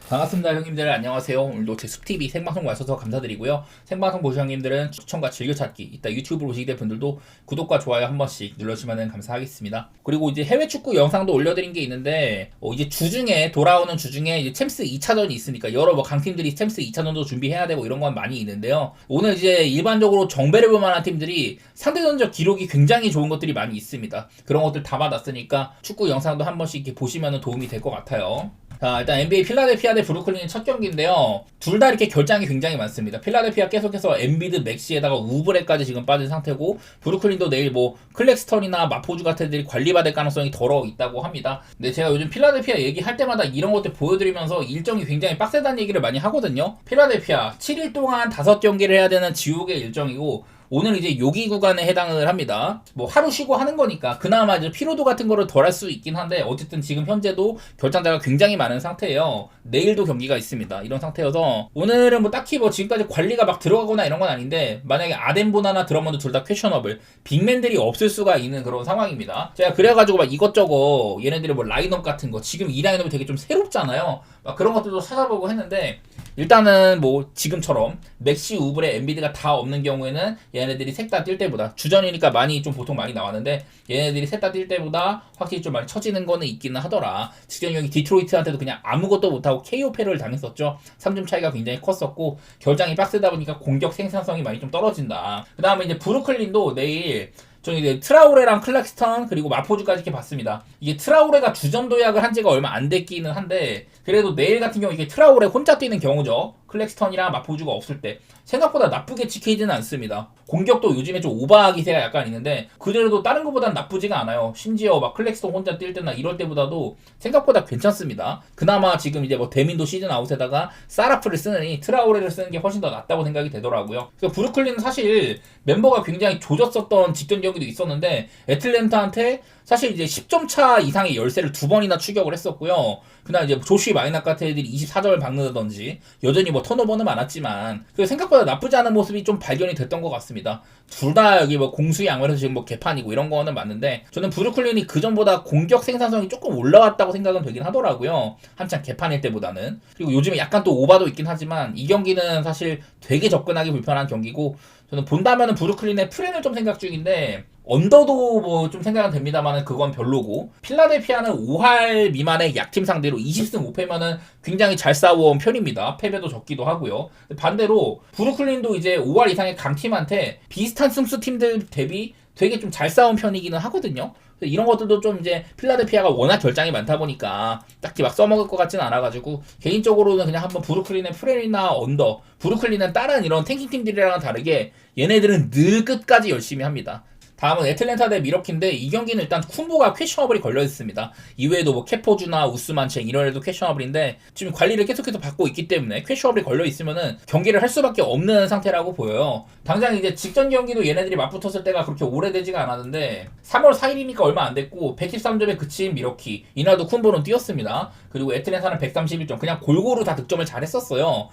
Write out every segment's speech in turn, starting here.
반갑습니다 형님들, 안녕하세요. 오늘도 제 숲TV 생방송 와주셔서 감사드리고요. 생방송 보신 형님들은 추천과 즐겨찾기, 이따 유튜브로 보시게 될 분들도 구독과 좋아요 한 번씩 눌러주시면 감사하겠습니다. 그리고 이제 해외 축구 영상도 올려드린 게 있는데, 이제 주중에 돌아오는 주중에 이제 챔스 2차전이 있으니까 여러 강팀들이 챔스 2차전도 준비해야 되고 이런 건 많이 있는데요. 오늘 이제 일반적으로 정배를 볼 만한 팀들이 상대전적 기록이 굉장히 좋은 것들이 많이 있습니다. 그런 것들 담아놨으니까 축구 영상도 한 번씩 이렇게 보시면 도움이 될 것 같아요. 자, 일단 NBA 필라델피아 대 브루클린 첫 경기인데요. 둘 다 이렇게 결장이 굉장히 많습니다. 필라델피아 계속해서 엔비드, 맥시에다가 우브레까지 지금 빠진 상태고, 브루클린도 내일 뭐 클렉스턴이나 마포주 같은 애들이 관리받을 가능성이 덜어 있다고 합니다. 근데 제가 요즘 필라델피아 얘기할 때마다 이런 것들 보여드리면서 일정이 굉장히 빡세다는 얘기를 많이 하거든요. 필라델피아 7일 동안 5경기를 해야 되는 지옥의 일정이고, 오늘 이제 요기 구간에 해당을 합니다. 뭐 하루 쉬고 하는 거니까 그나마 이제 피로도 같은 거를 덜 할 수 있긴 한데, 어쨌든 지금 현재도 결장자가 굉장히 많은 상태예요. 내일도 경기가 있습니다. 이런 상태여서 오늘은 뭐 딱히 뭐 지금까지 관리가 막 들어가거나 이런 건 아닌데, 만약에 아덴보나나 드러먼드 둘 다 퀘셔너블, 빅맨들이 없을 수가 있는 그런 상황입니다. 제가 그래가지고 막 이것저것 얘네들의 뭐 라인업 같은 거, 지금 이 라인업이 되게 좀 새롭잖아요. 막 그런 것들도 찾아보고 했는데, 일단은 뭐 지금처럼 맥시, 우브레, 엔비드가 다 없는 경우에는 얘네들이 셋 다 뛸 때보다, 주전이니까 많이 좀 보통 많이 나왔는데 얘네들이 셋 다 뛸 때보다 확실히 좀 많이 처지는 거는 있기는 하더라. 직전 경기 디트로이트한테도 그냥 아무것도 못하고 KO 패를 당했었죠. 3점 차이가 굉장히 컸었고, 결장이 빡세다 보니까 공격 생산성이 많이 좀 떨어진다. 그 다음에 이제 브루클린도 내일 저는 이제 트라우레랑 클렉스턴 그리고 마포주까지 이렇게 봤습니다. 이게 트라우레가 주전 도약을 한 지가 얼마 안 됐기는 한데, 그래도 내일 같은 경우 이게 트라우레 혼자 뛰는 경우죠. 클렉스턴이랑 마포주가 없을 때 생각보다 나쁘게 지키지는 않습니다. 공격도 요즘에 좀 오버 기세가 약간 있는데, 그대로도 다른 것보단 나쁘지가 않아요. 심지어 막 클렉스턴 혼자 뛸 때나 이럴 때보다도 생각보다 괜찮습니다. 그나마 지금 이제 뭐 데민도 시즌 아웃에다가 사라프를 쓰느니 트라우레를 쓰는 게 훨씬 더 낫다고 생각이 되더라고요. 그래서 브루클린은 사실 멤버가 굉장히 조졌었던 직전 경기도 있었는데, 애틀랜타한테 사실 이제 10점 차 이상의 열세를 2번이나 추격을 했었고요. 그날 이제 조슈이 마이낙 같은 애들이 24점을 박는다든지, 여전히 뭐 턴오버는 많았지만 생각보다 나쁘지 않은 모습이 좀 발견이 됐던 것 같습니다. 둘 다 여기 뭐 공수의 양면에서 지금 뭐 개판이고 이런 거는 맞는데, 저는 브루클린이 그전보다 공격 생산성이 조금 올라왔다고 생각은 되긴 하더라고요. 한창 개판일 때보다는. 그리고 요즘에 약간 또 오바도 있긴 하지만 이 경기는 사실 되게 접근하기 불편한 경기고, 저는 본다면은 브루클린의 프렌을 좀 생각 중인데, 언더도 뭐 좀 생각은 됩니다만은 그건 별로고, 필라델피아는 5할 미만의 약팀 상대로 20승 5패면은 굉장히 잘 싸워온 편입니다. 패배도 적기도 하고요. 반대로 브루클린도 이제 5할 이상의 강팀한테 비슷한 승수 팀들 대비 되게 좀 잘 싸운 편이기는 하거든요. 이런 것들도 좀 이제 필라델피아가 워낙 결장이 많다 보니까 딱히 막 써먹을 것 같지는 않아가지고, 개인적으로는 그냥 한번 브루클린의 프렐이나 언더, 브루클린은 다른 이런 탱킹 팀들이랑은 다르게 얘네들은 늘 끝까지 열심히 합니다. 다음은 애틀랜타 대 미러키인데, 이 경기는 일단 쿤보가 퀘셔너블이 걸려있습니다. 이외에도 뭐 케포주나 우스만첸 이런 애도 퀘셔너블인데, 지금 관리를 계속해서 받고 있기 때문에 퀘셔너블이 걸려있으면은 경기를 할 수밖에 없는 상태라고 보여요. 당장 이제 직전 경기도 얘네들이 맞붙었을 때가 그렇게 오래되지가 않았는데, 3월 4일이니까 얼마 안 됐고 113점에 그친 미러키, 이날도 쿤보는 뛰었습니다. 그리고 애틀랜타는 131점, 그냥 골고루 다 득점을 잘 했었어요.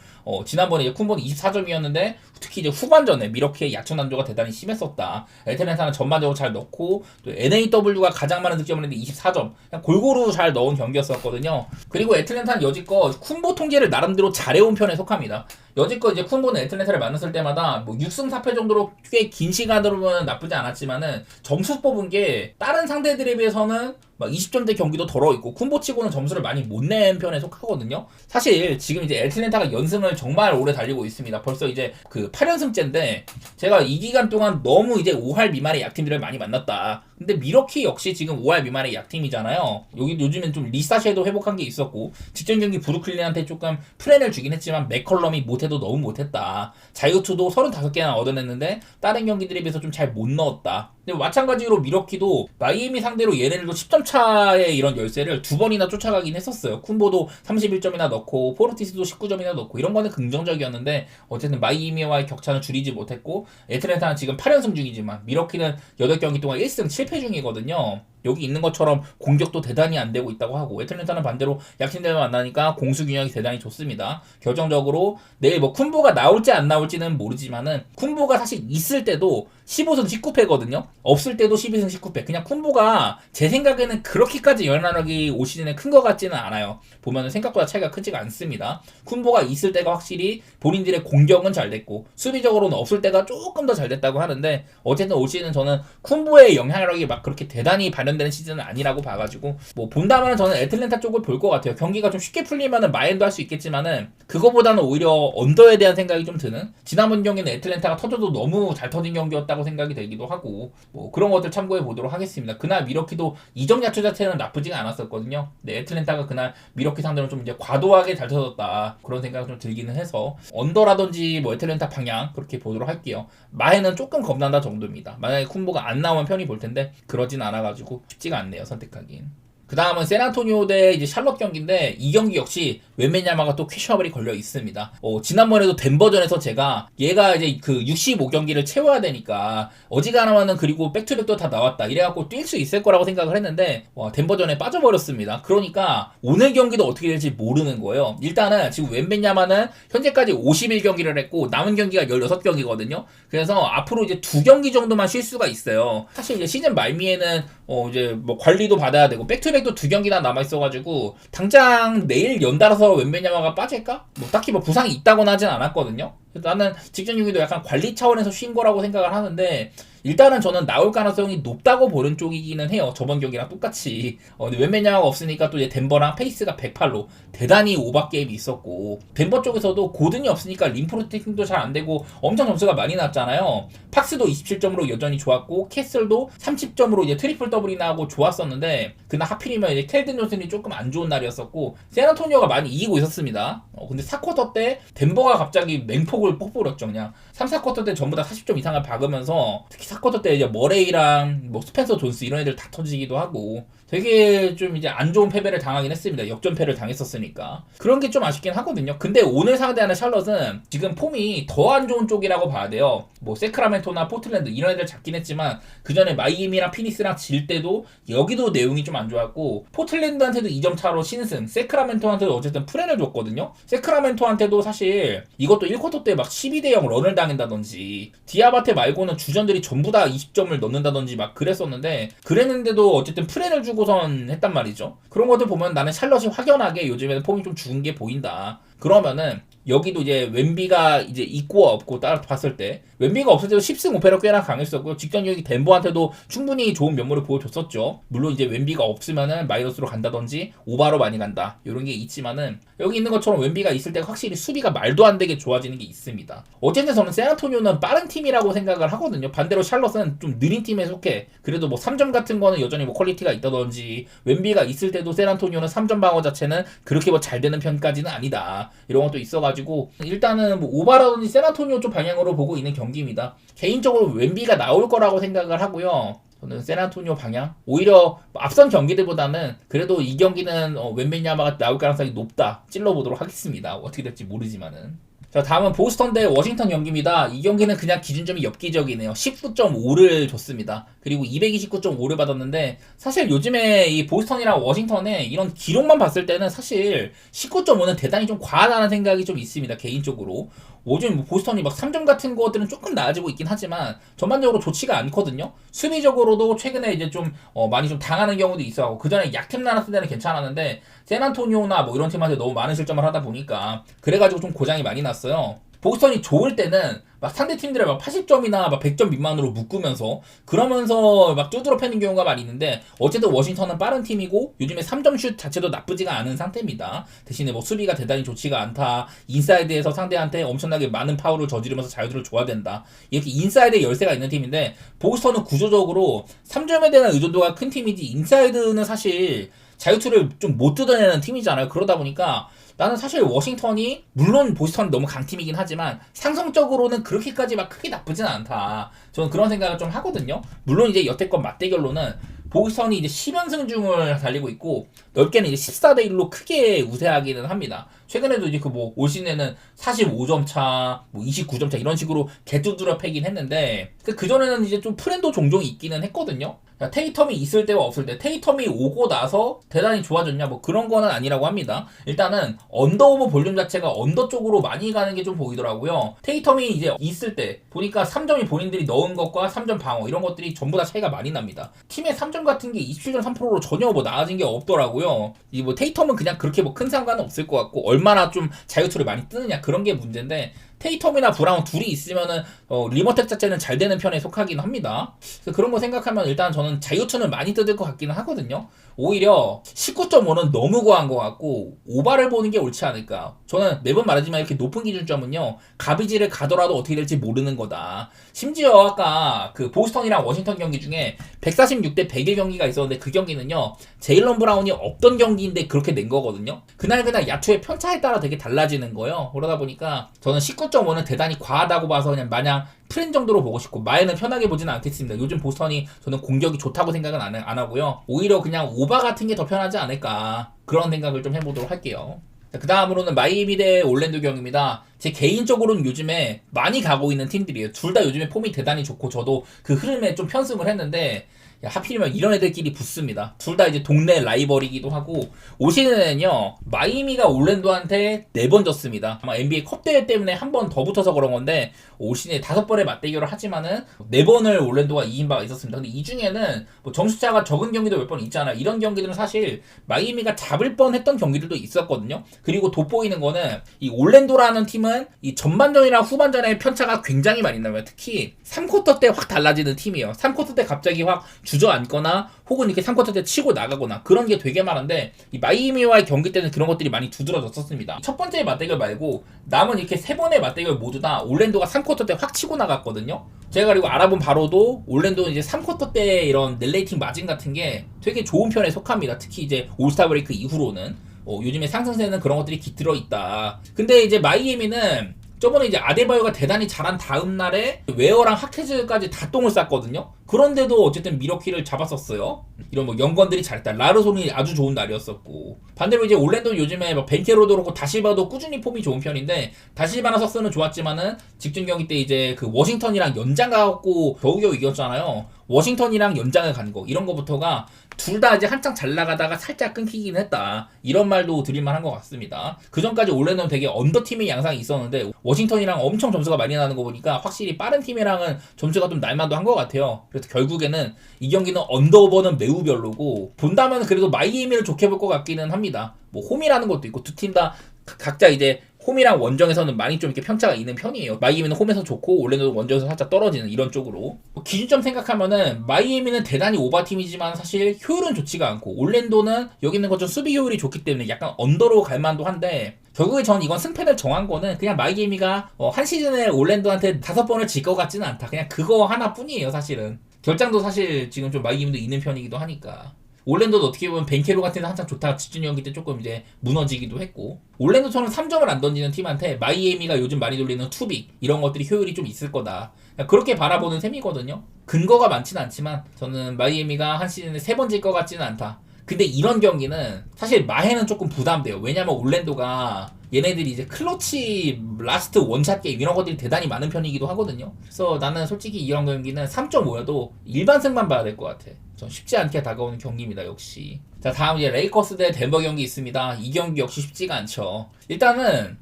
지난번에 이제 쿤보는 24점이었는데 특히 이제 후반전에 미러키의 야투 난조가 대단히 심했었다. 애틀랜타는 전반적으로 잘 넣고, 또 NAW가 가장 많은 득점을 했는데 24점, 그냥 골고루 잘 넣은 경기였었거든요. 그리고 애틀랜타는 여지껏 쿤보 통계를 나름대로 잘해온 편에 속합니다. 여지껏 이제 쿤보는 애틀랜타를 만났을 때마다 뭐 6승 4패 정도로 꽤 긴 시간으로는 나쁘지 않았지만은, 점수 뽑은 게 다른 상대들에 비해서는 막 20점대 경기도 덜어 있고 쿤보치고는 점수를 많이 못 낸 편에 속하거든요. 사실 지금 이제 애틀랜타가 연승을 정말 오래 달리고 있습니다. 벌써 이제 그 8연승째인데, 제가 이 기간 동안 너무 이제 5할 미만의 약팀들을 많이 만났다. 근데 미러키 역시 지금 5할 미만의 약팀이잖아요. 여기 요즘엔 좀 리사시에도 회복한 게 있었고, 직전 경기 브루클린한테 조금 프렌을 주긴 했지만 맥컬럼이 못해도 너무 못했다. 자유투도 35개나 얻어냈는데 다른 경기들에 비해서 좀 잘 못 넣었다. 근데 마찬가지로 미러키도 마이애미 상대로 얘네들도 10점 차의 이런 열세를 2번이나 쫓아가긴 했었어요. 쿤보도 31점이나 넣고 포르티스도 19점이나 넣고, 이런 거는 긍정적이었는데, 어쨌든 마이애미와의 격차는 줄이지 못했고, 애틀랜타는 지금 8연승 중이지만 미러키는 8경기 동안 1승 7패 중이거든요. 여기 있는 것처럼 공격도 대단히 안 되고 있다고 하고, 애틀랜타는 반대로 약팀들만 만나니까 공수 균형이 대단히 좋습니다. 결정적으로 내일 뭐 쿤보가 나올지 안 나올지는 모르지만은 쿤보가 사실 있을 때도 15승 19패거든요. 없을 때도 12승 19패. 그냥 쿤보가 제 생각에는 그렇게까지 영향력이 올 시즌에 큰 것 같지는 않아요. 보면은 생각보다 차이가 크지가 않습니다. 쿤보가 있을 때가 확실히 본인들의 공격은 잘 됐고 수비적으로는 없을 때가 조금 더 잘 됐다고 하는데, 어쨌든 올 시즌은 저는 쿤보의 영향력이 막 그렇게 대단히 발현되는 시즌은 아니라고 봐가지고 뭐 본다면 저는 애틀랜타 쪽을 볼 것 같아요. 경기가 좀 쉽게 풀리면은 마인도 할 수 있겠지만은 그거보다는 오히려 언더에 대한 생각이 좀 드는, 지난번 경기는 애틀랜타가 터져도 너무 잘 터진 경기였다고 생각이 들기도 하고, 뭐 그런 것들 참고해 보도록 하겠습니다. 그날 미러키도 이적 야투 자체는 나쁘지가 않았었거든요. 근데 애틀랜타가 그날 미러키 상대로 좀 이제 과도하게 잘 터졌다 그런 생각이 좀 들기는 해서 언더라든지 뭐 애틀랜타 방향 그렇게 보도록 할게요. 마해는 조금 겁난다 정도입니다. 만약에 쿤보가 안 나오면 편히 볼 텐데 그러진 않아가지고 쉽지가 않네요, 선택하긴. 그 다음은 샌안토니오 대 이제 샬럿 경기인데, 이 경기 역시 웬메냐마가 또 퀘셔널이 걸려 있습니다. 지난번에도 덴버전에서 제가 얘가 이제 그 65경기를 채워야 되니까 어지간하면은 그리고 백투백도 다 나왔다 이래갖고 뛸 수 있을 거라고 생각을 했는데 덴버전에 빠져버렸습니다. 그러니까 오늘 경기도 어떻게 될지 모르는 거예요. 일단은 지금 웬메냐마는 현재까지 51경기를 했고 남은 경기가 16경기거든요. 그래서 앞으로 이제 2경기 정도만 쉴 수가 있어요. 사실 이제 시즌 말미에는 이제 뭐 관리도 받아야 되고 백투백도 2경기나 남아있어가지고 당장 내일 연달아서 웬메냐마가 빠질까? 뭐 딱히 뭐 부상이 있다고는 하진 않았거든요. 나는 직전 6위도 약간 관리 차원에서 쉰 거라고 생각을 하는데, 일단은 저는 나올 가능성이 높다고 보는 쪽이기는 해요. 저번 경기랑 똑같이. 근데 웬메냐마가 없으니까 또 이제 덴버랑 페이스가 108로 대단히 오바 게임이 있었고, 덴버 쪽에서도 고든이 없으니까 림 프로테킹도 잘 안 되고 엄청 점수가 많이 났잖아요. 팍스도 27점으로 여전히 좋았고 캐슬도 30점으로 이제 트리플 더블이나 하고 좋았었는데, 그날 하필이면 이제 켈든 존슨이 조금 안 좋은 날이었었고 샌안토니오가 많이 이기고 있었습니다. 근데 4쿼터 때 덴버가 갑자기 맹폭을 뽀뽀렸죠. 그냥 3, 4쿼터 때 전부 다 40점 이상을 박으면서, 특히 4쿼터 때 이제 머레이랑 뭐 스펜서 존스 이런 애들 다 터지기도 하고 되게 좀 이제 안 좋은 패배를 당하긴 했습니다. 역전패를 당했었으니까. 그런 게 좀 아쉽긴 하거든요. 근데 오늘 상대하는 샬럿은 지금 폼이 더 안 좋은 쪽이라고 봐야 돼요. 뭐 세크라멘토나 포틀랜드 이런 애들 잡긴 했지만 그 전에 마이애미랑 피닉스랑 질 때도 여기도 내용이 좀 안 좋았고, 포틀랜드한테도 2점 차로 신승, 세크라멘토한테도 어쨌든 프렌을 줬거든요. 세크라멘토한테도 사실 이것도 1쿼터 때 막 12대0 런을 당한다든지 디아바테 말고는 주전들이 전부 다 20점을 넣는다든지 막 그랬었는데, 그랬는데도 어쨌든 프렌을 주고선 했단 말이죠. 그런 것들 보면 나는 샬럿이 확연하게 요즘에는 폼이 좀 죽은 게 보인다. 그러면은 여기도 이제 웬비가 이제 있고 없고 따라 봤을 때, 웬비가 없을 때도 10승 5패로 꽤나 강했었고요. 직전 경기 덴버한테도 충분히 좋은 면모를 보여줬었죠. 물론 이제 웬비가 없으면은 마이너스로 간다든지 오바로 많이 간다 이런 게 있지만은, 여기 있는 것처럼 웬비가 있을 때 확실히 수비가 말도 안 되게 좋아지는 게 있습니다. 어쨌든 저는 샌안토니오는 빠른 팀이라고 생각을 하거든요. 반대로 샬럿은 좀 느린 팀에 속해. 그래도 뭐 3점 같은 거는 여전히 뭐 퀄리티가 있다든지, 웬비가 있을 때도 샌안토니오는 3점 방어 자체는 그렇게 뭐 잘 되는 편까지는 아니다 이런 것도 있어가지고, 일단은 뭐 오바라든지 샌안토니오 쪽 방향으로 보고 있는 경기입니다. 개인적으로 웬비가 나올 거라고 생각을 하고요. 저는 샌안토니오 방향, 오히려 앞선 경기들보다는 그래도 이 경기는 웬베냐마가 나올 가능성이 높다 찔러보도록 하겠습니다. 어떻게 될지 모르지만은. 자, 다음은 보스턴 대 워싱턴 경기입니다. 이 경기는 그냥 기준점이 엽기적이네요. 19.5를 줬습니다. 그리고 229.5를 받았는데, 사실 요즘에 이 보스턴이랑 워싱턴의 이런 기록만 봤을 때는 사실 19.5는 대단히 좀 과하다는 생각이 좀 있습니다. 개인적으로. 요즘 뭐 보스턴이 막 3점 같은 것들은 조금 나아지고 있긴 하지만 전반적으로 좋지가 않거든요. 수비적으로도 최근에 이제 좀 많이 좀 당하는 경우도 있어요. 그 전에 약팀 나눴을 때는 괜찮았는데 샌안토니오나 뭐 이런 팀한테 너무 많은 실점을 하다 보니까 그래가지고 좀 고장이 많이 났어요. 보스턴이 좋을 때는 막 상대 팀들을 막 80점이나 막 100점 미만으로 묶으면서 그러면서 막 두드러 패는 경우가 많이 있는데, 어쨌든 워싱턴은 빠른 팀이고 요즘에 3점 슛 자체도 나쁘지가 않은 상태입니다. 대신에 뭐 수비가 대단히 좋지가 않다, 인사이드에서 상대한테 엄청나게 많은 파울을 저지르면서 자유투를 줘야 된다, 이렇게 인사이드에 열세가 있는 팀인데, 보스턴은 구조적으로 3점에 대한 의존도가 큰 팀이지 인사이드는 사실 자유투를 좀 못 뜯어내는 팀이잖아요. 그러다 보니까 나는 사실 워싱턴이, 물론 보스턴이 너무 강팀이긴 하지만 상성적으로는 그렇게까지 막 크게 나쁘진 않다, 저는 그런 생각을 좀 하거든요. 물론 이제 여태껏 맞대결로는 보스턴이 이제 10연승 중을 달리고 있고 넓게는 이제 14대1로 크게 우세하기는 합니다. 최근에도 이제 그 뭐 올 시즌에는 45점 차, 뭐 29점 차 이런 식으로 개두드려 패긴 했는데 그 전에는 이제 좀 프렌도 종종 있기는 했거든요. 테이텀이 있을 때와 없을 때 테이텀이 오고 나서 대단히 좋아졌냐 뭐 그런 거는 아니라고 합니다. 일단은 언더 오브 볼륨 자체가 언더 쪽으로 많이 가는 게 좀 보이더라고요. 테이텀이 이제 있을 때 보니까 3점이 본인들이 넣은 것과 3점 방어 이런 것들이 전부 다 차이가 많이 납니다. 팀의 3점 같은 게 27.3%로 전혀 뭐 나아진 게 없더라고요. 이 뭐 테이텀은 그냥 그렇게 뭐 큰 상관은 없을 것 같고 얼마나 좀 자유투를 많이 뜨느냐 그런 게 문제인데 테이텀이나 브라운 둘이 있으면은 리머텍 자체는 잘 되는 편에 속하긴 합니다. 그래서 그런 거 생각하면 일단 저는 자유투는 많이 뜯을 것 같기는 하거든요. 오히려 19.5는 너무 과한 것 같고 오바를 보는 게 옳지 않을까. 저는 매번 말하지만 이렇게 높은 기준점은요 가비지를 가더라도 어떻게 될지 모르는 거다. 심지어 아까 그 보스턴이랑 워싱턴 경기 중에 146대 101 경기가 있었는데 그 경기는요 제일런 브라운이 없던 경기인데 그렇게 낸 거거든요. 그날 야투의 편차에 따라 되게 달라지는 거예요. 그러다 보니까 저는 19.5는 대단히 과하다고 봐서 그냥 마냥 트렌 정도로 보고 싶고 마에는 편하게 보지는 않겠습니다. 요즘 보스턴이 저는 공격이 좋다고 생각은 안 하고요. 오히려 그냥 오바 같은 게 더 편하지 않을까 그런 생각을 좀 해보도록 할게요. 그 다음으로는 마이애미 대 올랜도 경기입니다. 제 개인적으로는 요즘에 많이 가고 있는 팀들이에요. 둘 다 요즘에 폼이 대단히 좋고 저도 그 흐름에 좀 편승을 했는데 하필이면 이런 애들끼리 붙습니다. 둘 다 이제 동네 라이벌이기도 하고 올 시즌에는요 마이애미가 올랜도한테 4번 졌습니다. 아마 NBA 컵 대회 때문에 한 번 더 붙어서 그런 건데 올 시즌에 5번의 맞대결을 하지만은 4번을 올랜도가 이긴 바가 있었습니다. 근데 이 중에는 뭐 점수차가 적은 경기도 몇 번 있잖아요. 이런 경기들은 사실 마이애미가 잡을 뻔했던 경기들도 있었거든요. 그리고 돋보이는 거는 이 올랜도라는 팀은 이 전반전이랑 후반전의 편차가 굉장히 많이 나요. 특히 3쿼터 때 확 달라지는 팀이에요. 3쿼터 때 갑자기 확 주저앉거나 혹은 이렇게 3쿼터 때 치고 나가거나 그런 게 되게 많은데 이 마이애미와의 경기 때는 그런 것들이 많이 두드러졌었습니다. 첫 번째 맞대결 말고 남은 이렇게 3번의 맞대결 모두 다 올랜도가 3쿼터 때 확 치고 나갔거든요. 제가 그리고 알아본 바로도 올랜도는 이제 3쿼터 때 이런 넬레이팅 마진 같은 게 되게 좋은 편에 속합니다. 특히 이제 올스타 브레이크 이후로는 요즘에 상승세는 그런 것들이 깃들어 있다. 근데 이제 마이애미는 저번에 이제 아데바요가 대단히 잘한 다음 날에 웨어랑 하케즈까지 다 똥을 쌌거든요. 그런데도 어쨌든 미러키를 잡았었어요. 이런 뭐 연건들이 잘했다. 라르손이 아주 좋은 날이었었고 반대로 이제 올랜도는 요즘에 뭐 벤케로도 그렇고 다실바도 꾸준히 폼이 좋은 편인데 다실바나 석스는 좋았지만은 직전 경기 때 이제 그 워싱턴이랑 연장 가갖고 겨우겨우 이겼잖아요. 워싱턴이랑 연장을 간 거 이런 거부터가 둘 다 이제 한창 잘 나가다가 살짝 끊기긴 했다. 이런 말도 드릴만한 것 같습니다. 그 전까지 올랜도는 되게 언더팀의 양상이 있었는데 워싱턴이랑 엄청 점수가 많이 나는 거 보니까 확실히 빠른 팀이랑은 점수가 좀 날만도 한 것 같아요. 그래서 결국에는 이 경기는 언더오버는 매우 별로고 본다면 그래도 마이애미를 좋게 볼 것 같기는 합니다. 뭐 홈이라는 것도 있고 두 팀 다 각자 이제 홈이랑 원정에서는 많이 좀 이렇게 편차가 있는 편이에요. 마이애미는 홈에서 좋고 올랜도는 원정에서 살짝 떨어지는 이런 쪽으로. 기준점 생각하면은 마이애미는 대단히 오바팀이지만 사실 효율은 좋지가 않고 올랜도는 여기 있는 것처럼 수비 효율이 좋기 때문에 약간 언더로 갈만도 한데 결국에 전 이건 승패를 정한 거는 그냥 마이애미가 한 시즌에 올랜도한테 5번을 질 것 같지는 않다. 그냥 그거 하나뿐이에요 사실은. 결장도 사실 지금 좀 마이애미도 있는 편이기도 하니까. 올랜도도 어떻게 보면 벤케로 같은 데 한창 좋다가 집중 경기 때 조금 이제 무너지기도 했고 올랜도처럼 3점을 안 던지는 팀한테 마이애미가 요즘 많이 돌리는 투빅 이런 것들이 효율이 좀 있을 거다. 그렇게 바라보는 셈이거든요. 근거가 많지는 않지만 저는 마이애미가 한 시즌에 3번 질 것 같지는 않다. 근데 이런 경기는 사실 마해는 조금 부담돼요. 왜냐면 올랜도가 얘네들이 이제 클러치 라스트 원샷 게임 이런 것들이 대단히 많은 편이기도 하거든요. 그래서 나는 솔직히 이런 경기는 3.5여도 일반승만 봐야 될 것 같아. 전 쉽지 않게 다가오는 경기입니다. 역시. 자, 다음 이제 레이커스 대 덴버 경기 있습니다. 이 경기 역시 쉽지가 않죠. 일단은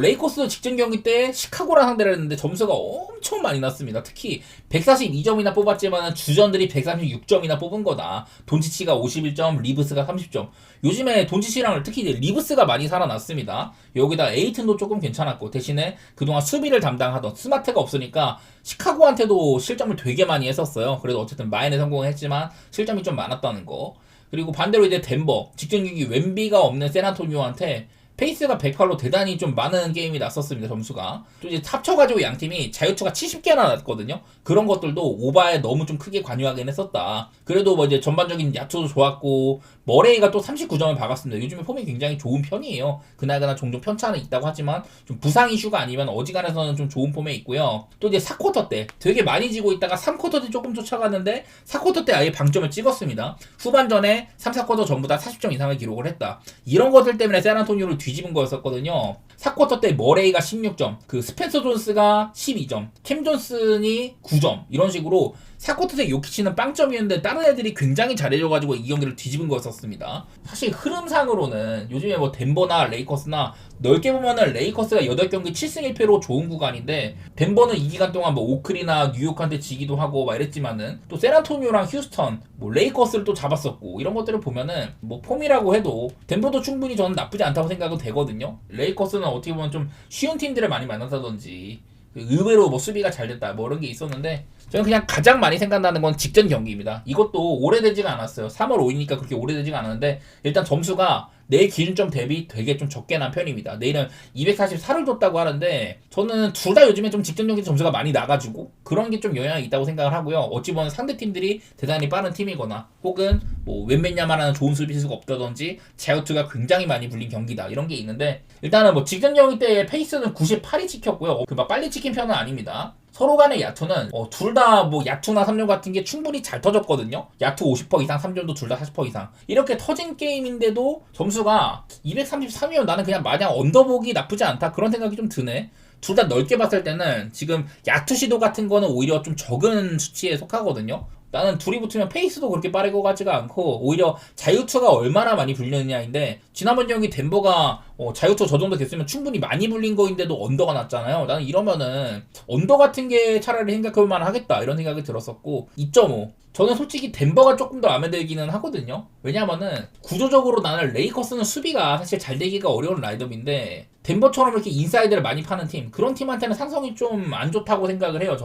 레이커스도 직전 경기 때 시카고랑 상대를 했는데 점수가 엄청 많이 났습니다. 특히 142점이나 뽑았지만 주전들이 136점이나 뽑은 거다. 돈치치가 51점, 리브스가 30점. 요즘에 돈치치랑 특히 이제 리브스가 많이 살아났습니다. 여기다 에이튼도 조금 괜찮았고 대신에 그동안 수비를 담당하던 스마트가 없으니까 시카고한테도 실점을 되게 많이 했었어요. 그래도 어쨌든 마인에 성공을 했지만 실점이 좀 많았다는 거. 그리고 반대로 이제 덴버 직전 경기 웸비가 없는 샌안토니오한테 페이스가 108로 대단히 좀 많은 게임이 났었습니다. 점수가. 또 이제 합쳐가지고 양팀이 자유투가 70개나 났거든요. 그런 것들도 오바에 너무 좀 크게 관여하긴 했었다. 그래도 뭐 이제 전반적인 야투도 좋았고 머레이가 또 39점을 박았습니다. 요즘에 폼이 굉장히 좋은 편이에요. 그날그날 종종 편차는 있다고 하지만 좀 부상 이슈가 아니면 어지간해서는 좀 좋은 폼에 있고요. 또 이제 4쿼터 때 되게 많이 지고 있다가 3쿼터 때 조금 쫓아갔는데 4쿼터 때 아예 방점을 찍었습니다. 후반전에 3, 4쿼터 전부 다 40점 이상을 기록을 했다. 이런 것들 때문에 샌안토니오를 뒤집은 거였었거든요. 4쿼터 때 머레이가 16점, 그 스펜서 존스가 12점, 캠 존슨이 9점 이런 식으로 4쿼터 때 요키치는 빵점이었는데 다른 애들이 굉장히 잘해줘가지고 이 경기를 뒤집은 거였었습니다. 사실 흐름상으로는 요즘에 뭐 덴버나 레이커스나 넓게 보면은 레이커스가 8경기 7승 1패로 좋은 구간인데 덴버는 이 기간 동안 뭐 오클이나 뉴욕한테 지기도 하고 막 이랬지만은 또 샌안토니오랑 휴스턴, 뭐 레이커스를 또 잡았었고 이런 것들을 보면은 뭐 폼이라고 해도 덴버도 충분히 저는 나쁘지 않다고 생각은 되거든요. 레이커스는 어떻게 보면 좀 쉬운 팀들을 많이 만났다든지 의외로 뭐 수비가 잘 됐다 뭐 이런 게 있었는데 저는 그냥 가장 많이 생각나는 건 직전 경기입니다. 이것도 오래되지가 않았어요. 3월 5일이니까 그렇게 오래되지가 않았는데 일단 점수가 내 기준점 대비 되게 좀 적게 난 편입니다. 내일은 244를 줬다고 하는데 저는 둘 다 요즘에 좀 직전 경기 점수가 많이 나가지고 그런 게 좀 영향이 있다고 생각을 하고요. 어찌 보면 상대 팀들이 대단히 빠른 팀이거나 혹은 뭐 웬맨야만하는 좋은 수비수가 없다든지 자유투가 굉장히 많이 불린 경기다 이런 게 있는데 일단은 뭐 직전 경기 때 페이스는 98이 찍혔고요. 그 막 빨리 찍힌 편은 아닙니다. 서로 간의 야투는 둘 다 뭐 야투나 3점 같은 게 충분히 잘 터졌거든요. 야투 50% 이상, 3점도 둘 다 40% 이상. 이렇게 터진 게임인데도 점수가 233이면 나는 그냥 마냥 언더복이 나쁘지 않다 그런 생각이 좀 드네. 둘 다 넓게 봤을 때는 지금 야투 시도 같은 거는 오히려 좀 적은 수치에 속하거든요. 나는 둘이 붙으면 페이스도 그렇게 빠를 것 같지가 않고 오히려 자유투가 얼마나 많이 불렸느냐인데 지난번 경기 덴버가 자유투 저 정도 됐으면 충분히 많이 불린 거인데도 언더가 났잖아요. 나는 이러면은 언더 같은 게 차라리 생각해볼 만하겠다 이런 생각이 들었었고 2.5 저는 솔직히 덴버가 조금 더 마음에 들기는 하거든요. 왜냐면은 구조적으로 나는 레이커스는 수비가 사실 잘 되기가 어려운 라인업인데 덴버처럼 이렇게 인사이드를 많이 파는 팀 그런 팀한테는 상성이 좀 안 좋다고 생각을 해요.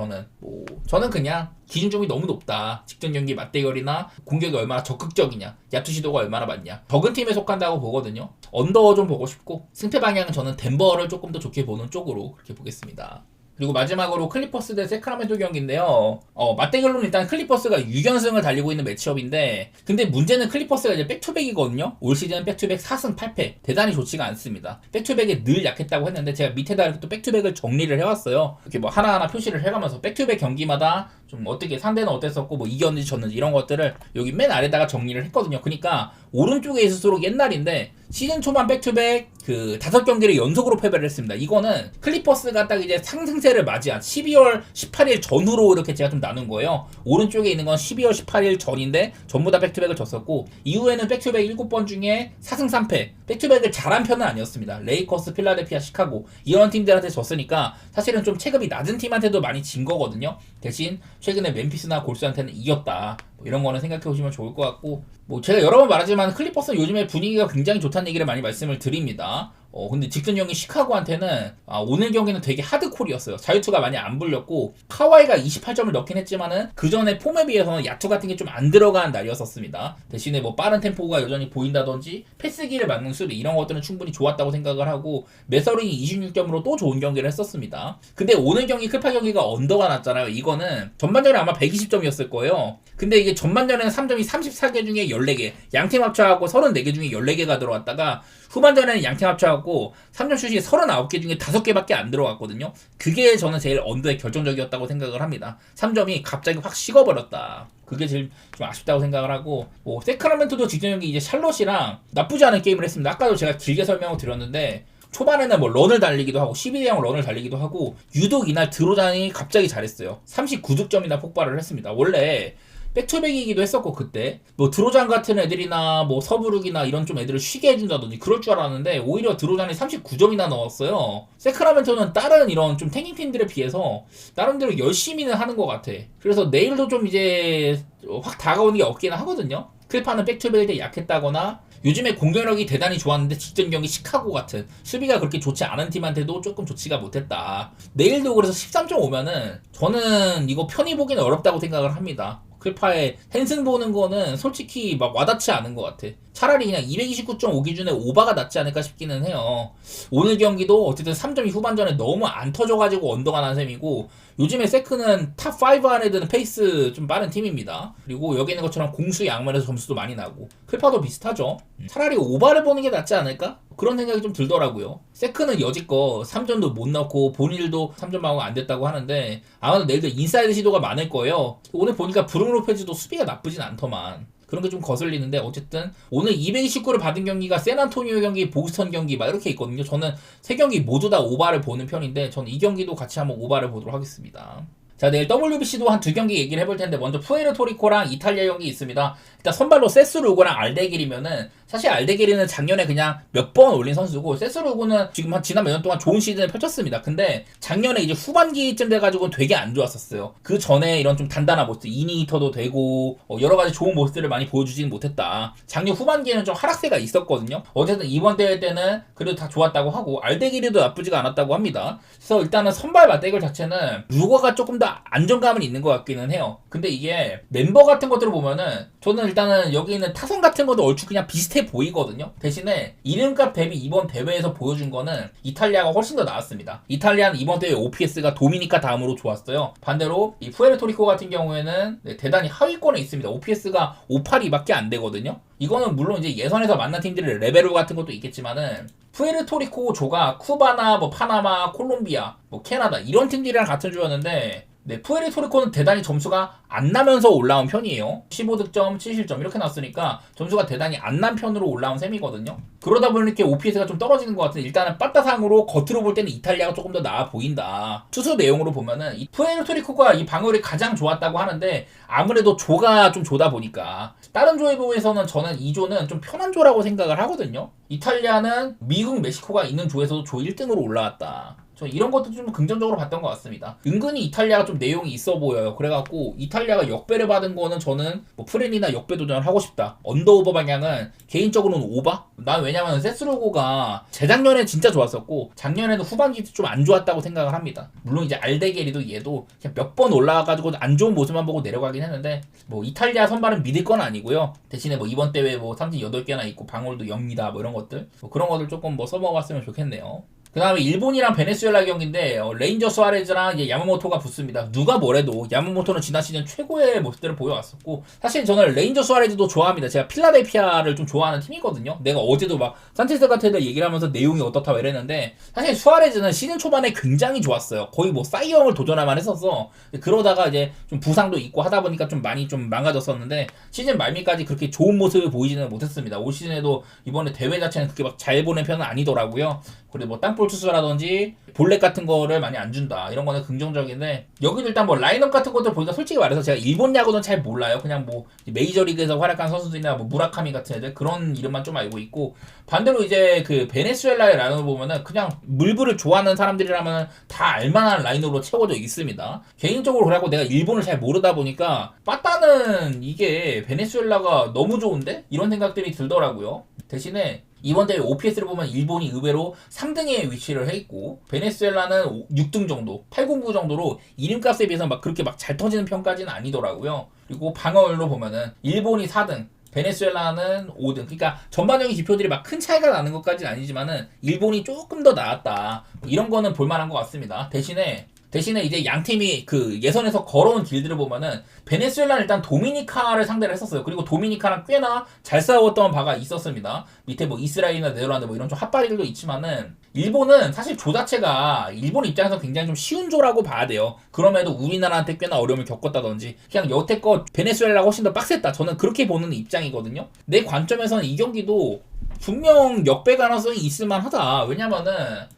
저는 그냥 기준점이 너무 높다. 직전 경기 맞대결이나 공격이 얼마나 적극적이냐 야투 시도가 얼마나 많냐 적은 팀에 속한다고 보거든요. 언더 좀 보고 싶고 승패 방향은 저는 덴버를 조금 더 좋게 보는 쪽으로 그렇게 보겠습니다. 그리고 마지막으로 클리퍼스 대 세크라멘토 경기인데요. 맞대결로는 일단 클리퍼스가 6연승을 달리고 있는 매치업인데 근데 문제는 클리퍼스가 이제 백투백이거든요. 올 시즌 백투백 4승 8패 대단히 좋지가 않습니다. 백투백에 늘 약했다고 했는데 제가 밑에다 이렇게 또 백투백을 정리를 해왔어요. 이렇게 뭐 하나하나 표시를 해가면서 백투백 경기마다 좀 어떻게 상대는 어땠었고 뭐 이겼는지 졌는지 이런 것들을 여기 맨 아래다가 정리를 했거든요. 그러니까 오른쪽에 있을수록 옛날인데 시즌 초반 백투백 그 5경기를 연속으로 패배를 했습니다. 이거는 클리퍼스가 딱 이제 상승세를 맞이한 12월 18일 전후로 이렇게 제가 좀 나눈 거예요. 오른쪽에 있는 건 12월 18일 전인데 전부 다 백투백을 졌었고 이후에는 백투백 7번 중에 4승 3패 백투백을 잘한 편은 아니었습니다. 레이커스, 필라델피아, 시카고 이런 팀들한테 졌으니까 사실은 좀 체급이 낮은 팀한테도 많이 진 거거든요. 대신 최근에 멤피스나 골스한테는 이겼다. 뭐 이런 거는 생각해 보시면 좋을 것 같고 뭐 제가 여러 번 말하지만 클리퍼스는 요즘에 분위기가 굉장히 좋다는 얘기를 많이 말씀을 드립니다. 근데 직전 경기 시카고한테는 오늘 경기는 되게 하드콜이었어요. 자유투가 많이 안 불렸고 카와이가 28점을 넣긴 했지만은 그 전에 폼에 비해서는 야투 같은 게 좀 안 들어간 날이었었습니다. 대신에 뭐 빠른 템포가 여전히 보인다든지 패스기를 막는 수비 이런 것들은 충분히 좋았다고 생각을 하고 메서링이 26점으로 또 좋은 경기를 했었습니다. 근데 오늘 경기 클파 경기가 언더가 났잖아요. 이거는 전반전에 아마 120점이었을 거예요. 근데 이게 전반전에는 3점이 34개 중에 14개 양팀 합쳐하고 34개 중에 14개가 들어왔다가 후반전에는 양팀 합쳐갖고 3점 슛이 39개 중에 5개밖에 안 들어갔거든요. 그게 저는 제일 언더의 결정적이었다고 생각을 합니다. 3점이 갑자기 확 식어버렸다. 그게 제일 좀 아쉽다고 생각을 하고 뭐 세크라멘토도 직전 경기 이제 샬럿이랑 나쁘지 않은 게임을 했습니다. 아까도 제가 길게 설명을 드렸는데 초반에는 뭐 런을 달리기도 하고 12대0 런을 달리기도 하고 유독 이날 드로잔이 갑자기 잘했어요. 39득점이나 폭발을 했습니다. 원래 백투백이기도 했었고 그때 뭐 드로잔 같은 애들이나 뭐 서브룩이나 이런 좀 애들을 쉬게 해준다든지 그럴 줄 알았는데 오히려 드로잔이 39점이나 넣었어요. 세크라멘토는 다른 이런 좀 탱킹팀들에 비해서 나름대로 열심히는 하는 것 같아. 그래서 내일도 좀 이제 확 다가오는 게 없기는 하거든요. 클파는 백투백일 때 약했다거나 요즘에 공격력이 대단히 좋았는데 직전 경기 시카고 같은 수비가 그렇게 좋지 않은 팀한테도 조금 좋지가 못했다. 내일도 그래서 13.5면은 저는 이거 편히 보기는 어렵다고 생각을 합니다. 클파의 핸슨 보는 거는 솔직히 막 와닿지 않은 것 같아. 차라리 그냥 229.5 기준에 오바가 낫지 않을까 싶기는 해요. 오늘 경기도 어쨌든 3점이 후반전에 너무 안 터져가지고 언더가 난 셈이고 요즘에 세크는 탑5 안에 드는 페이스 좀 빠른 팀입니다. 그리고 여기 있는 것처럼 공수 양면에서 점수도 많이 나고 클파도 비슷하죠. 차라리 오바를 보는 게 낫지 않을까? 그런 생각이 좀 들더라고요. 세크는 여지껏 3점도 못 넣고 본인도 3점하고 안 됐다고 하는데 아마도 내일도 인사이드 시도가 많을 거예요. 오늘 보니까 브루노 로페즈도 수비가 나쁘진 않더만. 그런 게 좀 거슬리는데 어쨌든 오늘 229를 받은 경기가 샌안토니오 경기, 보스턴 경기 막 이렇게 있거든요. 저는 세 경기 모두 다 오바를 보는 편인데 저는 이 경기도 같이 한번 오바를 보도록 하겠습니다. 자, 내일 WBC도 한 두 경기 얘기를 해볼 텐데 먼저 푸에르토리코랑 이탈리아 경기 있습니다. 일단 선발로 세스루고랑 알데기리면은 사실 알데기리는 작년에 그냥 몇 번 올린 선수고 세스루고는 지금 한 지난 몇 년 동안 좋은 시즌을 펼쳤습니다. 근데 작년에 이제 후반기쯤 돼가지고 되게 안 좋았었어요. 그 전에 이런 좀 단단한 모습, 이니히터도 되고 여러 가지 좋은 모습들을 많이 보여주지는 못했다. 작년 후반기에는 좀 하락세가 있었거든요. 어쨌든 이번 대회 때는 그래도 다 좋았다고 하고 알데기리도 나쁘지가 않았다고 합니다. 그래서 일단은 선발 맞대결 자체는 루거가 조금 더 안정감은 있는 것 같기는 해요. 근데 이게 멤버 같은 것들을 보면은 저는 일단은 여기 있는 타선 같은 것도 얼추 그냥 비슷해 보이거든요. 대신에 이름값 대비 이번 대회에서 보여준 거는 이탈리아가 훨씬 더 나았습니다. 이탈리아는 이번 대회 OPS가 도미니카 다음으로 좋았어요. 반대로 이 푸에르토리코 같은 경우에는 대단히 하위권에 있습니다. OPS가 582밖에 안 되거든요. 이거는 물론 이제 예선에서 만난 팀들의 레벨로 같은 것도 있겠지만은 푸에르토리코 조가 쿠바나 뭐 파나마, 콜롬비아, 뭐 캐나다 이런 팀들이랑 같은 조였는데 네, 푸에르토리코는 대단히 점수가 안 나면서 올라온 편이에요. 15득점, 7실점 이렇게 났으니까 점수가 대단히 안 난 편으로 올라온 셈이거든요. 그러다 보니까 OPS가 좀 떨어지는 것 같은데 일단은 빠따상으로 겉으로 볼 때는 이탈리아가 조금 더 나아 보인다. 투수 내용으로 보면은 이 푸에르토리코가 이 방어율이 가장 좋았다고 하는데 아무래도 조가 좀 조다 보니까 다른 조에 비해서는 저는 이 조는 좀 편한 조라고 생각을 하거든요. 이탈리아는 미국, 멕시코가 있는 조에서도 조 1등으로 올라왔다. 저 이런 것도 좀 긍정적으로 봤던 것 같습니다. 은근히 이탈리아가 좀 내용이 있어 보여요. 그래갖고 이탈리아가 역배를 받은 거는 저는 뭐 프렌이나 역배 도전을 하고 싶다. 언더오버 방향은 개인적으로는 오바? 난 왜냐면 세스루고가 재작년에 진짜 좋았었고 작년에는 후반기 좀 안 좋았다고 생각을 합니다. 물론 이제 알데게리도 얘도 그냥 몇 번 올라와가지고 안 좋은 모습만 보고 내려가긴 했는데 뭐 이탈리아 선발은 믿을 건 아니고요. 대신에 뭐 이번 대회 뭐 삼진 8개나 있고 방울도 0이다 뭐 이런 것들 뭐 그런 것들 조금 뭐 써먹었으면 좋겠네요. 그 다음에 일본이랑 베네수엘라 경기인데 레인저 수아레즈랑 이제 야마모토가 붙습니다. 누가 뭐래도 야마모토는 지난 시즌 최고의 모습들을 보여왔었고 사실 저는 레인저 수아레즈도 좋아합니다. 제가 필라델피아를 좀 좋아하는 팀이거든요. 내가 어제도 막 산체스 같은 애 얘기를 하면서 내용이 어떻다 이랬는데 사실 수아레즈는 시즌 초반에 굉장히 좋았어요. 거의 뭐 사이영을 도전할만 했었어. 그러다가 이제 좀 부상도 있고 하다 보니까 좀 많이 좀 망가졌었는데 시즌 말미까지 그렇게 좋은 모습을 보이지는 못했습니다. 올 시즌에도 이번에 대회 자체는 그렇게 막 잘 보낸 편은 아니더라고요. 그리고 뭐 땅볼 투수라든지 볼넷 같은 거를 많이 안 준다 이런 거는 긍정적인데 여기도 일단 뭐 라인업 같은 것들 보니까 솔직히 말해서 제가 일본 야구는 잘 몰라요. 그냥 뭐 메이저리그에서 활약한 선수들이나 뭐 무라카미 같은 애들 그런 이름만 좀 알고 있고 반대로 이제 그 베네수엘라의 라인업을 보면은 그냥 물부를 좋아하는 사람들이라면 다 알만한 라인업으로 채워져 있습니다. 개인적으로 그래갖고 내가 일본을 잘 모르다 보니까 빠따는 이게 베네수엘라가 너무 좋은데? 이런 생각들이 들더라고요. 대신에 이번 대회 OPS를 보면 일본이 의외로 3등에 위치를 해있고 베네수엘라는 6등 정도, 809 정도로 이름값에 비해서 막 그렇게 막 잘 터지는 편까지는 아니더라고요. 그리고 방어율로 보면은 일본이 4등, 베네수엘라는 5등. 그러니까 전반적인 지표들이 막 큰 차이가 나는 것까지는 아니지만은 일본이 조금 더 나았다. 이런 거는 볼만한 것 같습니다. 대신에 이제 양 팀이 그 예선에서 걸어온 길들을 보면은 베네수엘라는 일단 도미니카를 상대를 했었어요. 그리고 도미니카랑 꽤나 잘 싸웠던 바가 있었습니다. 밑에 뭐 이스라엘이나 네덜란드 뭐 이런 좀 핫바리들도 있지만은 일본은 사실 조 자체가 일본 입장에서 굉장히 좀 쉬운 조라고 봐야 돼요. 그럼에도 우리나라한테 꽤나 어려움을 겪었다든지 그냥 여태껏 베네수엘라가 훨씬 더 빡셌다. 저는 그렇게 보는 입장이거든요. 내 관점에서는 이 경기도 분명 역배 가능성이 있을만하다. 왜냐면은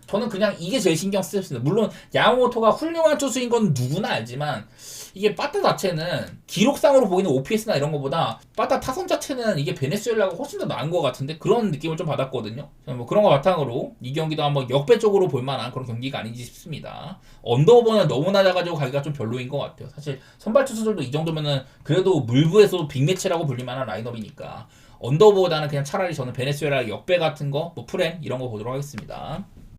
저는 그냥 이게 제일 신경 쓰였습니다. 물론 야마모토가 훌륭한 투수인 건 누구나 알지만 이게 빠따 자체는 기록상으로 보이는 OPS나 이런 거보다 빠따 타선 자체는 이게 베네수엘라가 훨씬 더 나은 것 같은데 그런 느낌을 좀 받았거든요. 뭐 그런 거 바탕으로 이 경기도 한번 역배 쪽으로 볼만한 그런 경기가 아닌지 싶습니다. 언더오버는 너무 낮아가지고 가기가 좀 별로인 것 같아요. 사실 선발 투수들도 이 정도면은 그래도 물부에서 빅매치라고 불릴만한 라인업이니까 언더보다는 그냥 차라리 저는 베네수엘라 역배 같은 거, 뭐 프렌 이런 거 보도록 하겠습니다.